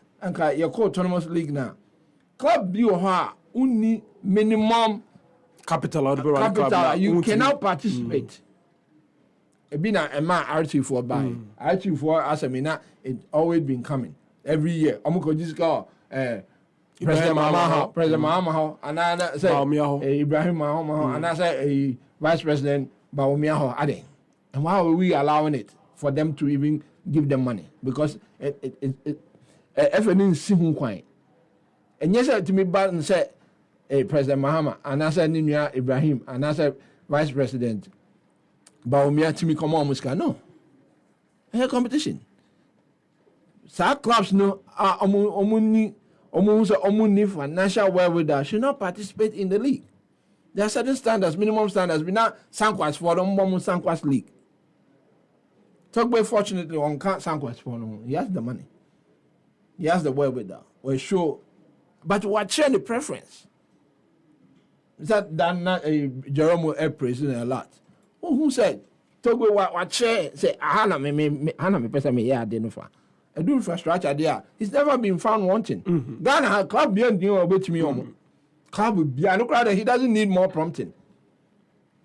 your co-autonomous league now. Club you have only minimum capital. You cannot participate. It been a man RT4 by RT4 as a mina. It always been coming every year. Omuko just go President Mahama, and I say Ibrahim Mahama, and I say Vice President Bawumia Ade. And why are we allowing it for them to even give them money? Because everything is simple quite. And yes, to me, but and say, President Mahama, and I said Ninya Ibrahim, and I said Vice President Bawumia to me come on, Muska. No. Here competition. Some clubs no are omuni financial wherewithal should not participate in the league. There are certain standards, minimum standards. We now Sankwas for them, Sankwas league. Togbe fortunately on can't Sankwas for them. He has the money. He has the wherewithal. We're sure. But what share the preference? Is that not a Jerome Air president a lot? Who said Togbe what share say Hana me person me yeah identify. A do infrastructure there. It's never been found wanting. Ghana had club beyond you or bet me club would be no crowd. He doesn't need more prompting.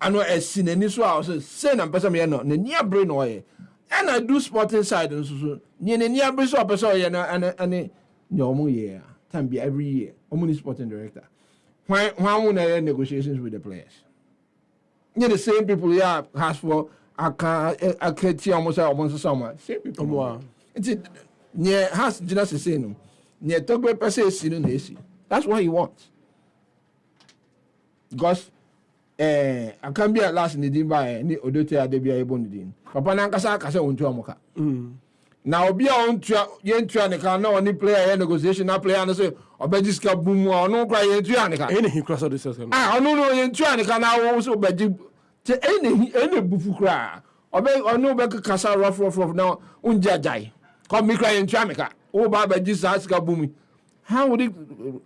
I know a sin in this house, send and person me no near brain away. And I do sporting side and so near brain so person and no year. Time be every year. Omuni sporting director. Why won't I negotiations with the players? You're the same people here has for I can't see almost summer. Same people. It's near has just the same. Near Togbe per se in AC. That's what he wants. Because I can't be at last in the Dimba and Odote Adebia Ebonidin. Papa Nankasa Kasa unto Amoka. Now be on Yentuanica, no any player negotiation, I play and say, or Bejiska Boom or no cry Yentuanica. Anything cross of this. I don't know Yentuanica now also Beji to any Bufukra or no Becca Casa rough now Unjajai. Come me cry Yentuanica. Oh, Baba Jisaska Boomy. How would it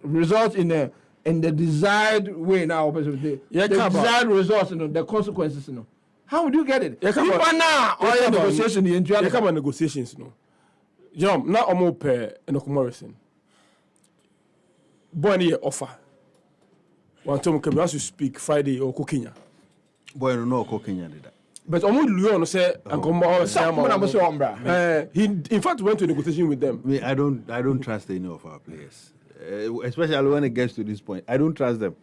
result in the desired way now? The desired results, the consequences, How would you get it? Now, or negotiation in India. Come on negotiations, no. Jom, not Omo per Enoch Morrison. boy ni offer. One time come as you speak Friday or Kenya. Boy no Kenya did that. But Omo Luyon say and come all He he in fact went to negotiation with them. I don't trust any of our players. Especially when it gets to this point. I don't trust them.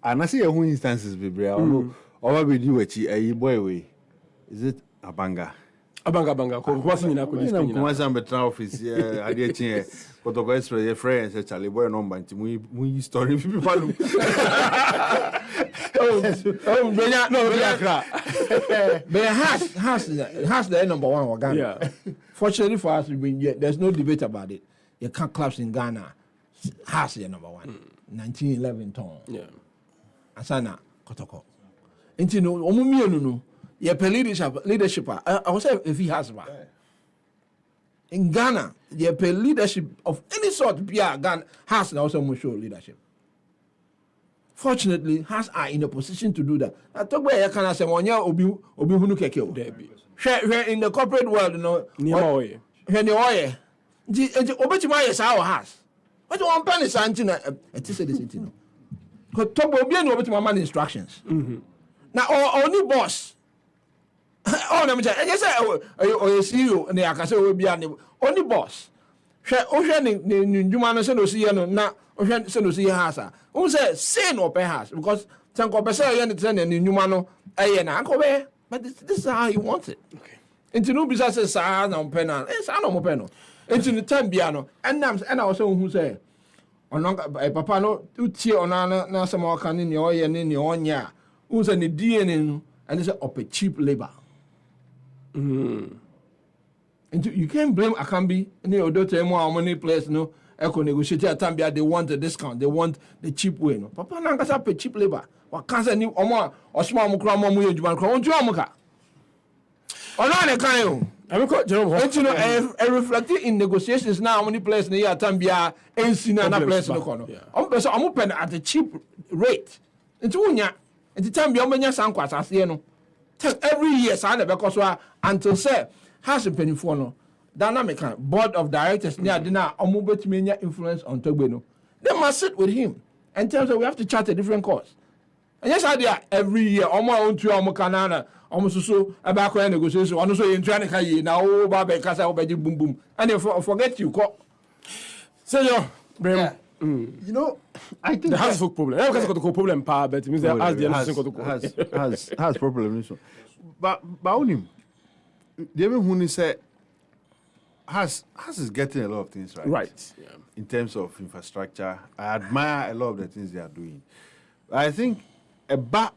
And I see a whole instances be over with you a boy way. Is it Abanga? Abanga ko kwasi nyina ko dis nyina. Kuma san betra office here ade tie protocol express your friend say Charlie boy number nti mu story people follow. Benya has the number one in Ghana. Yeah. Fortunately for us, there's no debate about it. You can't clubs in Ghana has the number one. 1911 ton. Yeah. Asana Kotoko. Into no no. Yeah, leadership. I was say if he has one. In Ghana, yeah, leadership of any sort. Yeah, Ghana has also show leadership. Fortunately, has are in a position to do that. I talk about Yakana Semonia obi hunu kekeo. Where in the corporate world, you know, when you are, Obetima is our house. What do one penny Santina? It is a decision. Because Tobo be no Obetima man instructions. Now, only boss. Oh, let me tell you, I see you, and the Akasa will be only boss. Jumano send us here, now, send us here, Hasa. Who says, say no perhaps, because Sanko Pesa and Numano, Uncle Bear, but this is how he wants it. Okay. Into no business, San on Penal, and San on Penal, into the Tambiano, and I was who say, on Papa no, 2 tier on Anna, some more can in your and in your own ya, who's an DNA, and it's a cheap labor. And you can't blame Akambi and your daughter more money players no eco negotiate at Tambia, they want a discount, they want the cheap way. No Papa Nangas pay cheap labor. What can't any or small Mukramu Juban Crown Jomuka? Or not a kind of reflecting in negotiations now how many players in the year Tambia and Sina players in the corner. I'm open at a cheap rate. And Tunya and the Tambia Mania Sanquas as you know. Every year, because until say has a penny for no dynamic board of directors near dinner or mobile mania influence on Tobeno. They must sit with him and tell them we have to chart a different course. And yes, idea every year, almost 2 Canana, almost so about negotiation, also in Tranica now, Baba Casa, boom boom, and they forget you. Say yo, you know, I think the has problem. Because got the problem power, but it means that has problem. But him, David Huni said has is getting a lot of things right. Right. Yeah. In terms of infrastructure, I admire a lot of the things they are doing. I think about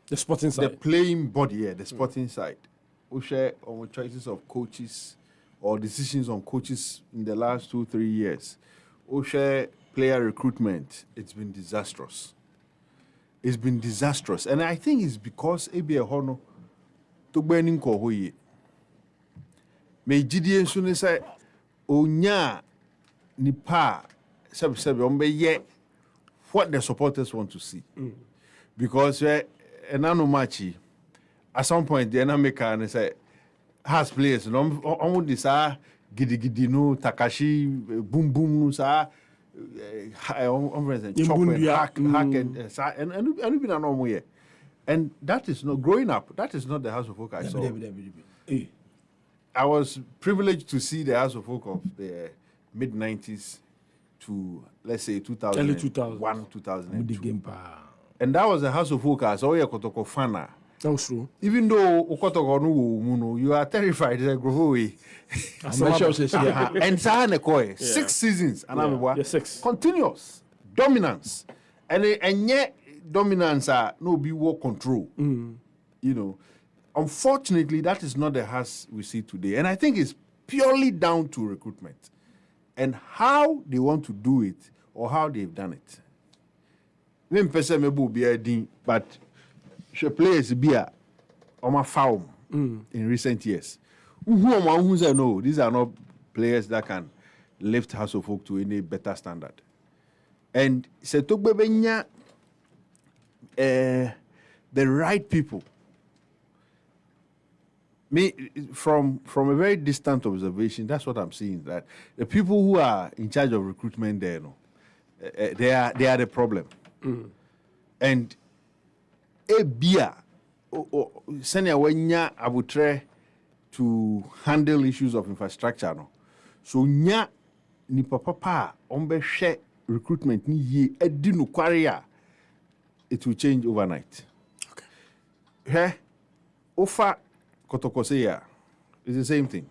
the sporting side, the playing body, the sporting side. We share our choices of coaches or decisions on coaches in the last 2-3 years. We share player recruitment. It's been disastrous. It's been disastrous, and I think it's because ABA Hono to burning Kohoye. May GDN soon say, Onya Nipa Seb ye what the supporters want to see. Because Enanomachi, at some point, the Enameka and say, has players, on this gidi no Takashi, boom boom no sa. And that is not growing up. That is not the House of Folk I saw. I was privileged to see the House of Folk of the mid-90s to, let's say, 2001, 2002. And that was the House of Folk I saw. Kotoko Fana. That was true. Even though you are terrified, and 6 seasons, and 6 continuous dominance, and yet dominance are no be war control. You know, unfortunately, that is not the house we see today, and I think it's purely down to recruitment and how they want to do it or how they've done it. But she plays beer on my farm in recent years. Who say no, these are not players that can lift House of Folk to any better standard. And se to bebenya the right people. Me from a very distant observation, that's what I'm seeing. That the people who are in charge of recruitment there, no, they are the problem. And a beer, senior wenya abutre to handle issues of infrastructure. No, so nya ni papa ombe share recruitment ni ye edinu kwaria. It will change overnight. Okay. Here, offer Kotokoseya is the same thing.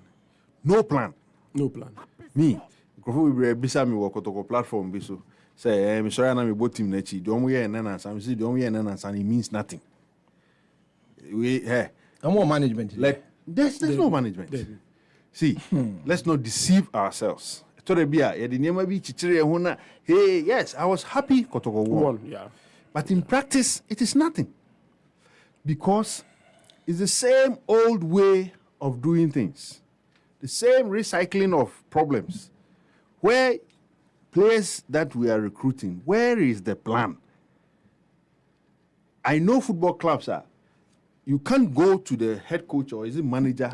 No plan. No plan. Me, we be bisa me work Kotoko platform biso. Say, me sorry na me both team nechi. Don't we and we see don't we and it means nothing. We And more management. like there's no management. See, let's not deceive ourselves. Torebia, yeah, the name be chichire hona. Hey, yes, I was happy Kotoko won. One, yeah. But in practice, it is nothing. Because it's the same old way of doing things. The same recycling of problems. Where players that we are recruiting, where is the plan? I know football clubs are. You can't go to the head coach or is it manager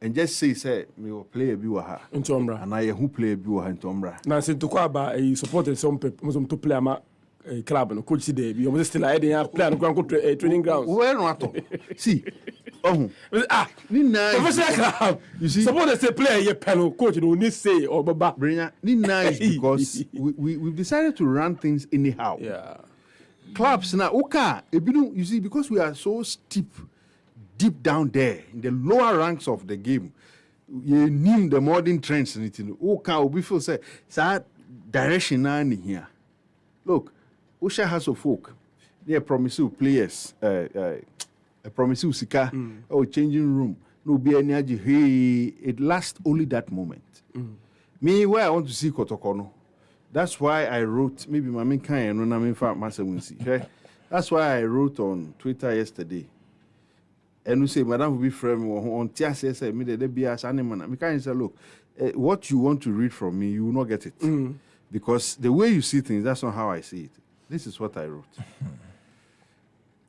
and just say, me will play a biwaha. Into Umbra. And I who play a biwaha into Umbra. Now, since to Kwaba, he supported some to play a club and coach today. You almost still play on the training grounds. Where not? See, professional club. You see, suppose they play a panel coach. You don't need say or baba. Brenya, is because we've decided to run things anyhow. Yeah. Clubs now, okay, you see, because we are so deep down there in the lower ranks of the game, you need the modern trends in it. Okay, we feel say that direction now in here. Look, Usha has a folk. They promise you players, promise you sika, changing room. No be energy. Hey, it lasts only that moment. Me, where I want to see Kotokono. That's why I wrote, maybe my main kind, and I'm in fact, that's why I wrote on Twitter yesterday. And we say, Madam will be friend on TSS, say, me the BS animal. I can say, look, what you want to read from me, you will not get it. Because the way you see things, that's not how I see it. This is what I wrote.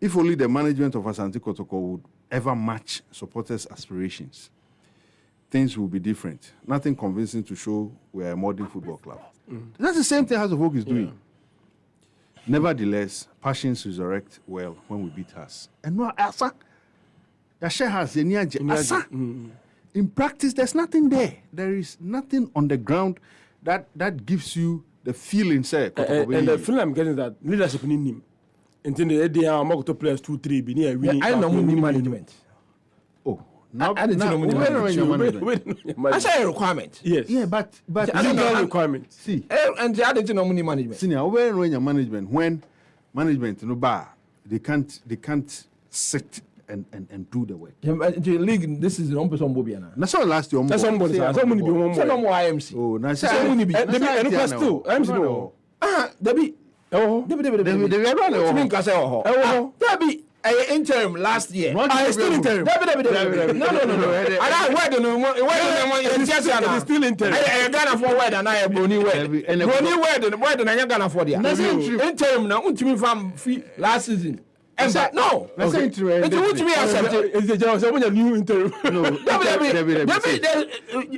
If only the management of Asante Kotoko would ever match supporters' aspirations, things will be different. Nothing convincing to show we're a modern football club. That's the same thing House of Oak is doing. Nevertheless, passions resurrect well when we beat us. And no, Asa, Yasha has Asa. In practice, there's nothing there. There is nothing on the ground that gives you the feeling, say. And the feeling I'm getting is that leadership in him. Until the day I'm going to players 2-3, be near winning. I don't know management. Oh. Now, I didn't know management. I say a requirement. Yes. Yeah, but I don't know requirement. See. And I didn't know management. See now, when your management, when management no bar, they can't sit and do the work. The league, this is the one person Bobiana. That's all last year. That's somebody. Somebody be one more. No more IMC. Oh, now somebody be. Still, IMC no. Debbie. Oh, Debbie. You mean Kase oh. Debbie. Interim last year. I still interim. No. I word it's still interim. I Ghana for word and I Brony word. Brony word and I Ghana for there. Interim now. Untimi from last season. No. Let's say interim. It won't be accepted. It's the general. Someone a new interim. No. Debbie.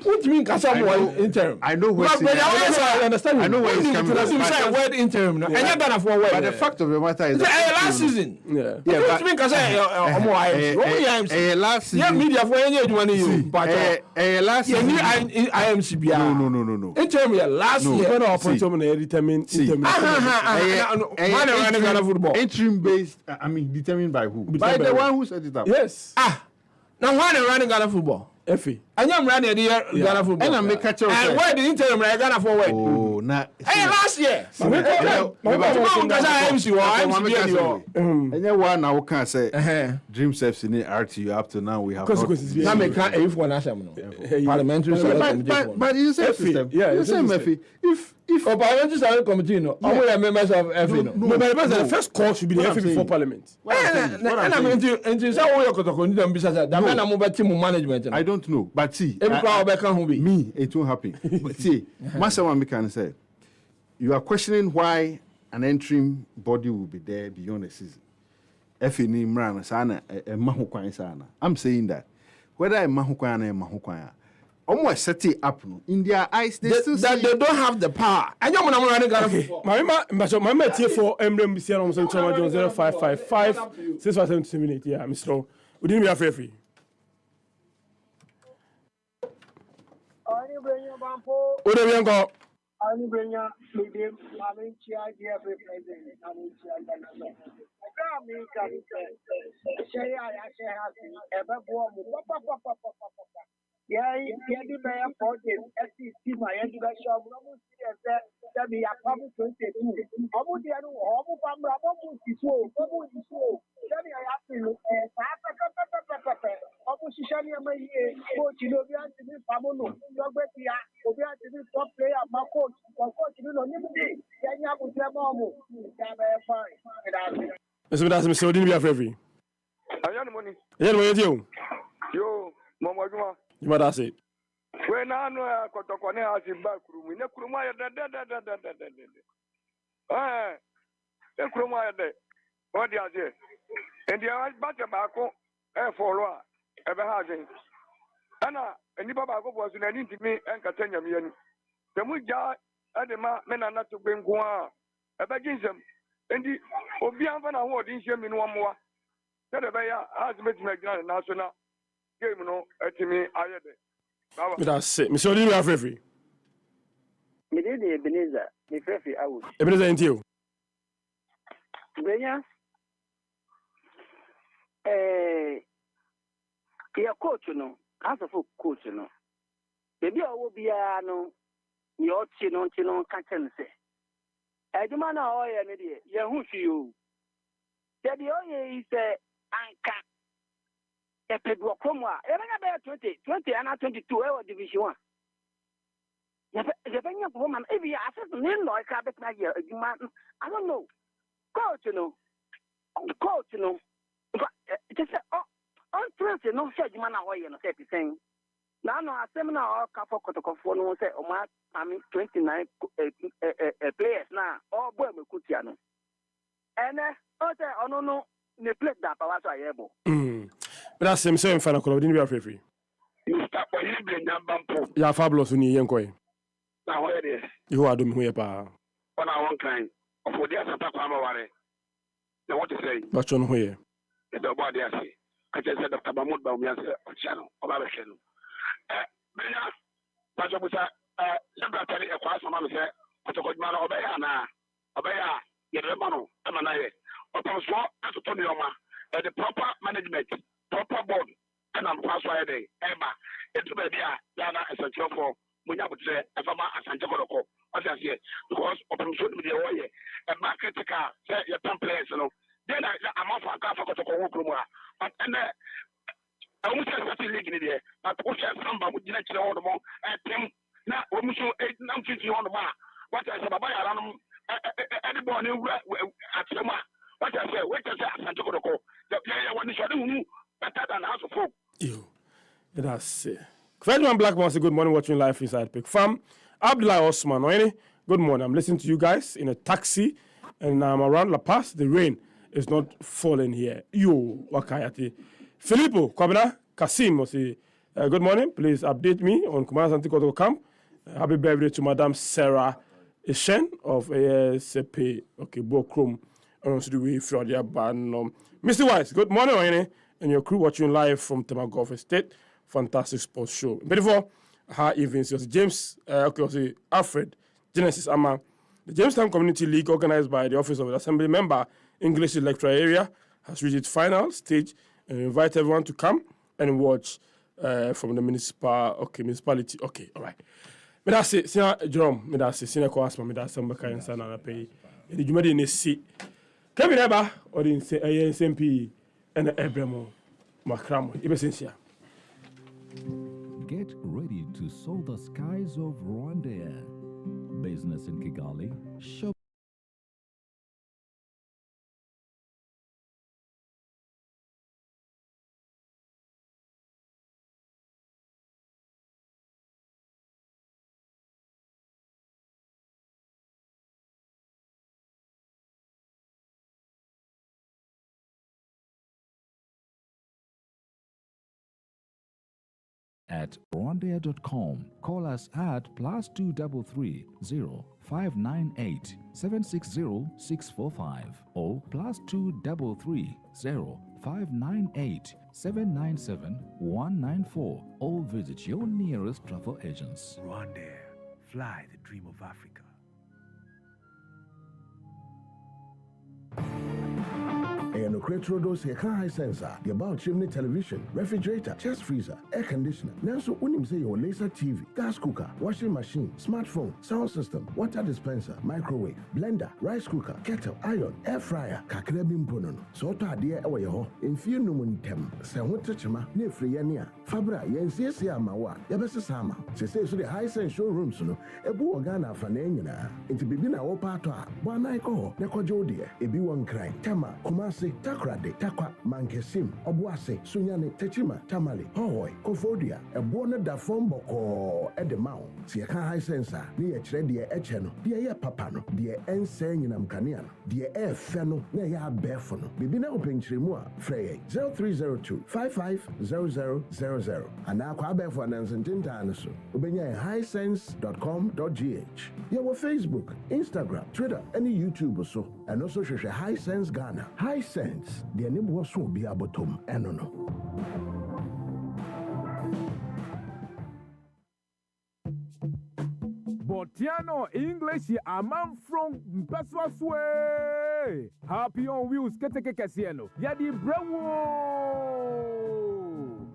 What do you mean Kasam interim? I know where I understand. I know where it's coming from. You say word interim. And you're Ghana for word. But the fact of the matter is last season. Yeah. What do you mean Kasam? Last season. Yeah, media for any money you. But last season. IMCB. No. Interim last year. When our point of determine interim. Football. Interim based. Determined by who? By the one who set it up. Yes. Now why are running Ghana football? Effie. And I'm running Ghana football. And I'm making catch up. And where the interim Ghana forward? Oh, now. Hey, last year. And then one now can say Dream Steps in the RTU up to now we have consequences. Now me can't if one parliamentary select but you say system. Yeah, you say Murphy. If parliamentary select committee, no, all the members of FA, no, the first call should be the FA before Parliament. And I'm into say all your Kotoko don't be such that man am over team management. I don't know, but see, every crowd can be me. It won't happen. But see, Master Wami can say, you are questioning why an interim body will be there beyond the season. FA ni Mran sana mahukwan sana. I'm saying that whether mahukwan or mahukwan, almost set it up no. In their eyes, they still That see they don't have the power. I don't want to run Ghana Okay, for. my man here for Emblem BC and Omson Chama John 0555 6578. Yeah, Mr. We didn't be afraid. What do you go? Ani brenya medium mami chia dia fe president ani chia dana so oga mi ka ni se ya se ha si e be bo mu papa ya di be ya project SC ma ya di be show mu si e se bi ya pa mu 22 omu dia no omu pa mra mu si so se bi ya fi no papa omu shisha ni ma yi coach no bi anti mi pa mu no logbe ti ya obi anti mi top player ma coach ni no ni bi ya nya bu se mo mu ya be fine That's Mr. We didn't be afraid. Ayani money. Yeah, what you? Yo, Mama Juma. You might have said. When I know I got to connect as in back room, in a Kurumaya, the Kurumaya, what do you say? And the eyes back tobacco, for ever having. Anna, and the Baba was in an intimate and Catania. The Muja, Adema, men are not to bring Gua, a bagism, and the Obian Award in Shem in 1 more. That a bear has made my grand national game, no, at me, I That's it. Mr. Didn't be afraid. Me did the Ebenezer, me fefi out. Ebenezer ain't you. Brenya your coach no, as a coach no. Baby I will be no your chino catching say. Edumana oya ne de ye hu fi o. Daddy oya is anka. Epedwo kromwa. E be 20 and 22 e division 1. Yabenya woman if you access no like abet na ye eduma I don't know. Coach no. Just on Thursday no say eduma na oya no say thing. Now no asem na o ka for kotokofo no say o ma 29 players now all boy me kutia no ene o say ono no ne plate da pa wa so ayebo But that's him saying final call. Didn't be afraid. Mr. Oyibren Bampo. Yeah, fabulous ni yenko. Now where it is. You are doing here pa. On our one kind of what there's a papa ware. Now what to say? But on here. The body I say. I just said Dr. Mahmoud Baumias channel of our channel. Benya Pachabusa Secretary a class of Mamma Otokojman Obeana Obea Yeremano Amanaye. Upon so as to Tony Oma the proper management, proper board, and I'm password day. Emma, it's a baby, Yana as a job for Munyabute, a farmer as a Jaboko, as I say, because open shoot with the oil, and market car, say your templates, you know. Then I'm off a car for Kotokomura. But I wish I was leaking in there, but push some with the next order more, and Tim, now, when we show 8 950 on the bar. What I said about anybody at Sema. What I say, wait a second, Joko. The player one is better than House of Folk. You. That's it. Fredman Blackmore say good morning, watching live inside Pick Farm. Abdullah Osman, Oini, good morning. I'm listening to you guys in a taxi, and I'm around La Paz. The rain is not falling here. Yo, Wakayati. Filippo, Kwabena, Kasim, say, good morning. Please update me on Kumara Santikoto Camp. Happy birthday to Madame Sarah Ishen of ASAP. Okay, Bokrum. Mr. Wise, good morning, Oini, and your crew watching live from Temagolf Estate. Fantastic sports show. Before her events, was James, Alfred Genesis Ama, the Jamestown Community League, organized by the Office of the Assembly Member, English Electoral Area, has reached its final stage and invite everyone to come and watch from the municipality. Okay, all right. Me da se sina Jerome, me da se sina ko asma, me da se mbaka yansa na pay. E djuma de ne si. Kemi neba or in say SMP and Ebremo Makramo. Ibesensia. Get ready to soar the skies of Rwanda. Business in Kigali. Shop at rwandair.com. Call us at +233 0598 760 645 or +233 0598 797 194 or visit your nearest travel agents. Rwandair, fly the dream of Africa. And a crate rodos here can high sensor, the about chimney television, refrigerator, chest freezer, air conditioner. Now so when say your laser TV, gas cooker, washing machine, smartphone, sound system, water dispenser, microwave, blender, rice cooker, kettle, iron, air fryer, kakrabim ponono. So to adhere away ho, in few numuntem, se chima, ne free yania, fabra, yen siya mawa, yabesa sama. Se so the high sense showrooms no, ebu organa fanenina, into bibina opatwa, banaiko, neko dear, ebi one cry, tama, kumasi, takrade, takwa, mankesim, obuase, sunyane, techima, tamale, hohoi, kofodia, a bona da fomboko, edemao, si a high sensor, near tredia echeno, dear papano, dear ensaying in Amcanian, dear air feno, near befono, bibina open chrimua, frey 0302 550000, and now kwabe for an ansentinta anaso, ubenya highsense.com.gh. Your Facebook, Instagram, Twitter, any YouTube or so, and also share High Sense Ghana. High Sense, the name was so be abotom, and no. Botiano English a man from Peswaswe. Happy on wheels, Keteke Casiano. Yadi Bravo.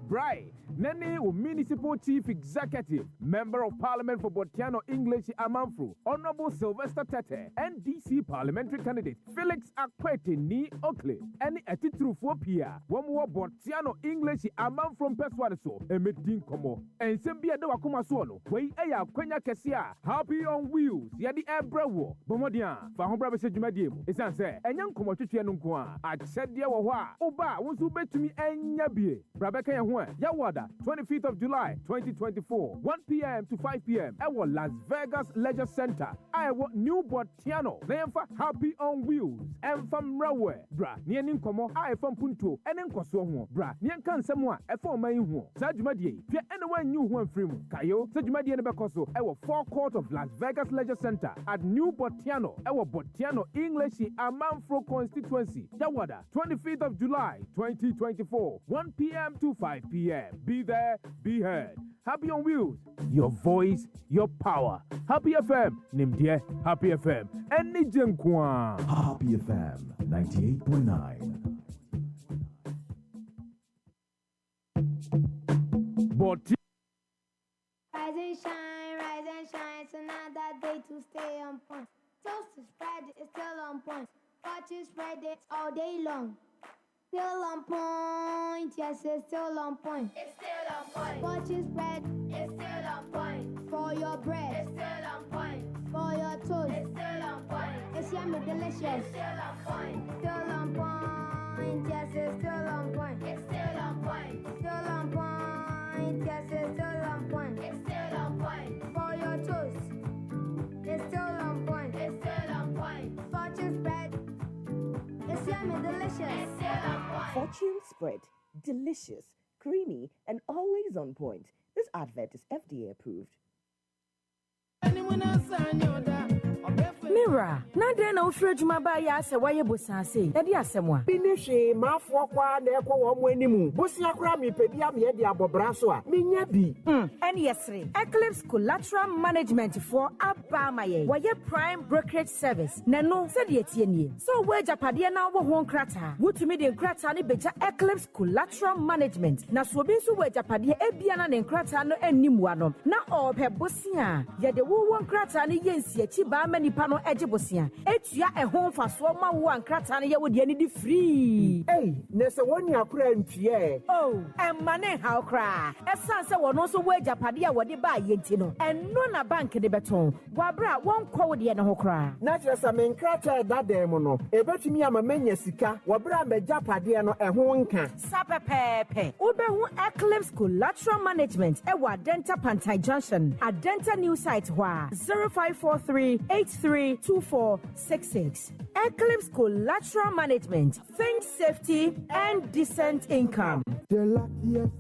Bright. Nene Municipal Chief Executive, Member of Parliament for Botiano English Amanfru, Honorable Sylvester Tete, NDC Parliamentary Candidate Felix Akwete Ni Oakley, any attitude for Pia, one more Botiano English Aman from Peswadiso, Emedin Komo, and Sembia de Wakuma Sono, Way Aya Quenya Cassia, Happy on Wheels, Yadi Abrawo, Bomodian, Fahobra Sejumadium, is answer, and young Komochianunqua, I said, Yawa, Oba, wants to bet to me and Yabi, Rabeka Yawada. 25th of July 2024, 1 p.m. to 5 p.m. at Las Vegas Leisure Center. I want New Botiano. Nemfa Happy on Wheels. And from Rawe. Bra, Nian Komo, I from Punto, and Enkoso. Bra, Nian Kan Samoa, a former in Sajumadi. Pia anyone new one frame. Kayo, Sajumadi and Bekoso, our forecourt of Las Vegas Leisure Center at New Botiano, our Botiano English Amanfro constituency. Yawada, 25th of July 2024, 1 p.m. to 5 p.m. Be there, be heard. Happy on Wheels, your voice, your power. Happy FM, Nimdie, Happy FM, and Nijenkwa. Happy FM 98.9. Rise and shine, it's another day to stay on point. Toast to spread, it's still on point. Watch it spread it all day long. Still on point, yes, it's still on point. It's still on point. Watch it spread, it's still on point. For your bread, it's still on point. For your toast, it's still on point. It's yummy delicious, it's still on point. Still on point, yes, it's still on point. It's still on point. Still on point, yes, it's still on point. It's still on point. For your toast, it's still on point. It's still on point. Fortune spread, it's yummy delicious. Fortune spread, delicious, creamy, and always on point. This advert is FDA approved. Mira, na den na ofre djuma ba ya se waye bosan se. E di asemwa. Bi ne hwe mafo kwa na ekwo wo mo animu. Bosia kra mi pedi am ye di abobra so a. Menya bi. NES3. Eclipse Collateral Management for Abamaye. Waye Prime Brokerage Service. Na no se de etie nie. So we japade na wo ho nkrata. Wotumi de nkrata ne beja Eclipse Collateral Management. Na so bi so we japade ebia na ne nkrata no animu ano. Na ope bosia. Ye de wo nkrata ne yensi achi ba manipa no ejibosia etua ehon faso ma wo ankrata ne ye wo de ni di free ne se woni akura ntie emane ha okra esan se wono so wo ajapade a wo de ba yenti no eno na bank de beton gwabra won kwo wo de ne ho kra na kire sa men krata da dem no ebetumi ama menya sika wo bra me japade no ehon nka sapepepe ubehu Eclipse Collateral Management e wa Denta Pantai Junction at Denta new site wa 0543832466. Eclipse Collateral Management. Think safety and decent income. The luckiest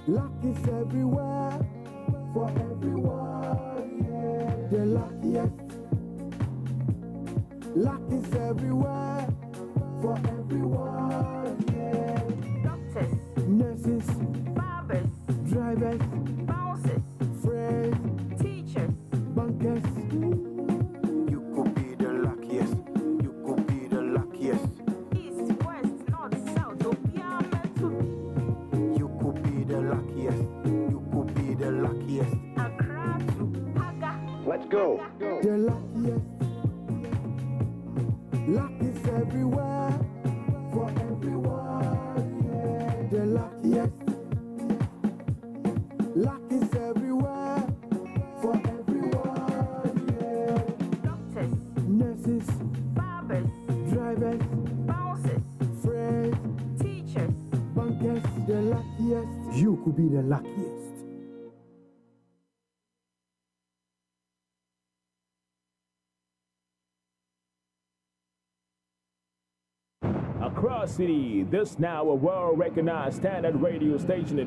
Luck is everywhere for everyone. Yeah. The luckiest. Luck is everywhere for everyone. Yeah. Doctors, Nurses, barbers, drivers, bouncers, friends, teachers. bankers. You could be the luckiest. You could be the luckiest. East, west, north, south, Obiara Metu. You could be the luckiest. You could be the luckiest. Accra to Paga. Let's go. The luckiest. Luck is everywhere for everyone. Yeah. The luckiest. Luck is everywhere for everyone. Yeah. Doctors, Nurses, barbers, drivers, bouncers, friends, teachers. bankers. The luckiest. You could be the luckiest. Across City, this now a world-recognized standard radio station.